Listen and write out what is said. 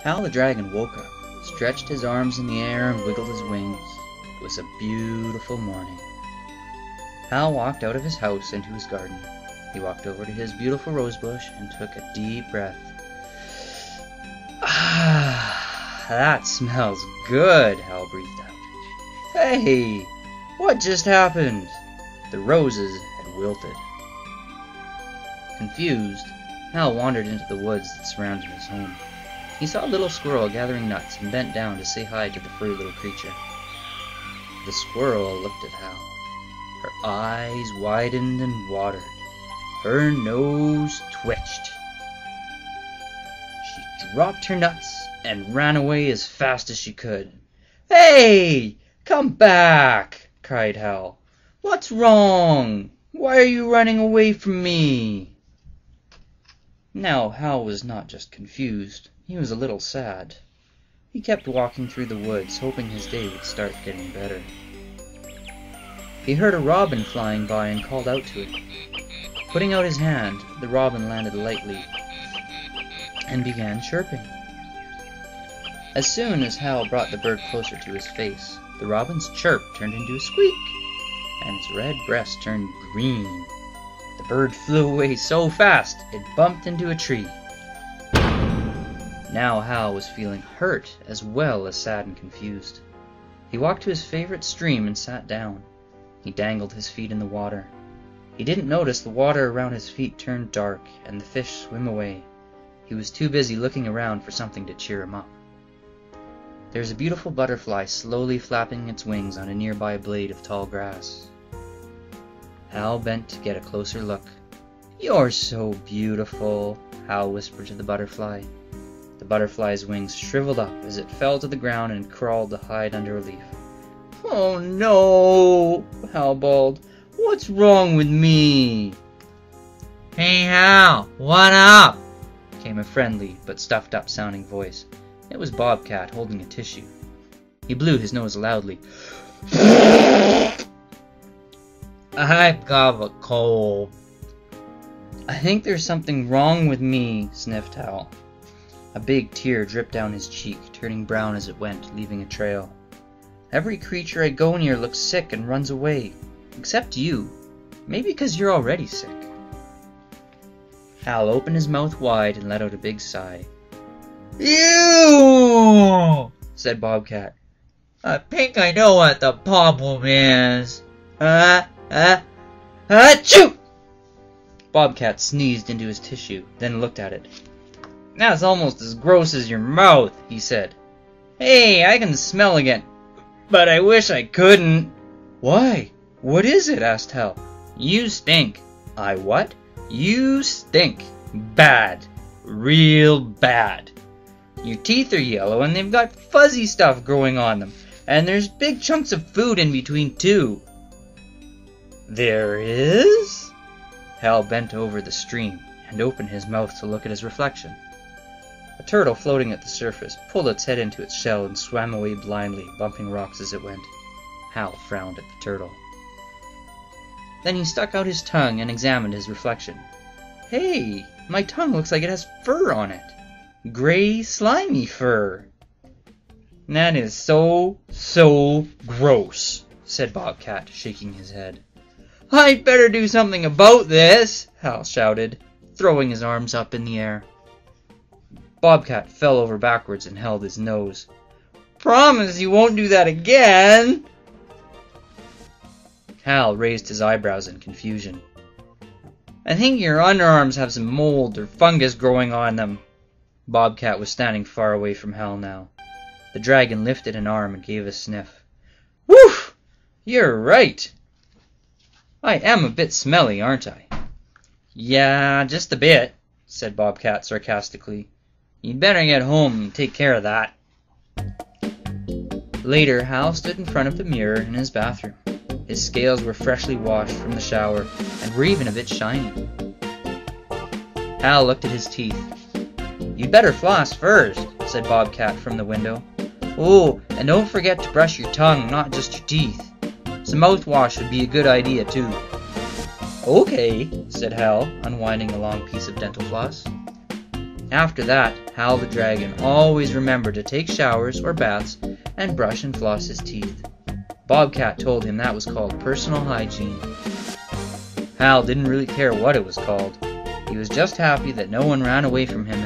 Hal the Dragon woke up, stretched his arms in the air and wiggled his wings. It was a beautiful morning. Hal walked out of his house into his garden. He walked over to his beautiful rosebush and took a deep breath. Ah, that smells good, Hal breathed out. Hey, what just happened? The roses had wilted. Confused, Hal wandered into the woods that surrounded his home. He saw a little squirrel gathering nuts and bent down to say hi to the furry little creature. The squirrel looked at Hal. Her eyes widened and watered. Her nose twitched. She dropped her nuts and ran away as fast as she could. "Hey! Come back!" cried Hal. "What's wrong? Why are you running away from me?" Now Hal was not just confused, he was a little sad. He kept walking through the woods, hoping his day would start getting better. He heard a robin flying by and called out to it. Putting out his hand, the robin landed lightly and began chirping. As soon as Hal brought the bird closer to his face, the robin's chirp turned into a squeak, and its red breast turned green. The bird flew away so fast, it bumped into a tree. Now Hal was feeling hurt as well as sad and confused. He walked to his favorite stream and sat down. He dangled his feet in the water. He didn't notice the water around his feet turned dark and the fish swim away. He was too busy looking around for something to cheer him up. There was a beautiful butterfly slowly flapping its wings on a nearby blade of tall grass. Hal bent to get a closer look. "You're so beautiful," Hal whispered to the butterfly. The butterfly's wings shriveled up as it fell to the ground and crawled to hide under a leaf. "Oh no!" Hal bawled. "What's wrong with me?" "Hey Hal, what up?" came a friendly but stuffed up sounding voice. It was Bobcat holding a tissue. He blew his nose loudly. "I've got a cold." "I think there's something wrong with me," sniffed Hal. A big tear dripped down his cheek, turning brown as it went, leaving a trail. "Every creature I go near looks sick and runs away. Except you. Maybe because you're already sick." Hal opened his mouth wide and let out a big sigh. "Ew!" said Bobcat. "I think I know what the problem is. Achoo!" Bobcat sneezed into his tissue, then looked at it. "That's almost as gross as your mouth," he said. "Hey, I can smell again, but I wish I couldn't." "Why? What is it?" asked Hal. "You stink." "I what?" "You stink. Bad. Real bad. Your teeth are yellow and they've got fuzzy stuff growing on them, and there's big chunks of food in between too." "There is?" Hal bent over the stream and opened his mouth to look at his reflection. A turtle floating at the surface pulled its head into its shell and swam away blindly, bumping rocks as it went. Hal frowned at the turtle. Then he stuck out his tongue and examined his reflection. "Hey, my tongue looks like it has fur on it. Gray, slimy fur." "That is so gross," said Bobcat, shaking his head. "I'd better do something about this," Hal shouted, throwing his arms up in the air. Bobcat fell over backwards and held his nose. "Promise you won't do that again." Hal raised his eyebrows in confusion. "I think your underarms have some mold or fungus growing on them." Bobcat was standing far away from Hal now. The dragon lifted an arm and gave a sniff. "Woof! You're right. I am a bit smelly, aren't I?" "Yeah, just a bit," said Bobcat sarcastically. "You'd better get home and take care of that." Later, Hal stood in front of the mirror in his bathroom. His scales were freshly washed from the shower and were even a bit shiny. Hal looked at his teeth. "You'd better floss first," said Bobcat from the window. "Oh, and don't forget to brush your tongue, not just your teeth. Some mouthwash would be a good idea, too." "Okay," said Hal, unwinding a long piece of dental floss. After that, Hal the Dragon always remembered to take showers or baths and brush and floss his teeth. Bobcat told him that was called personal hygiene. Hal didn't really care what it was called. He was just happy that no one ran away from him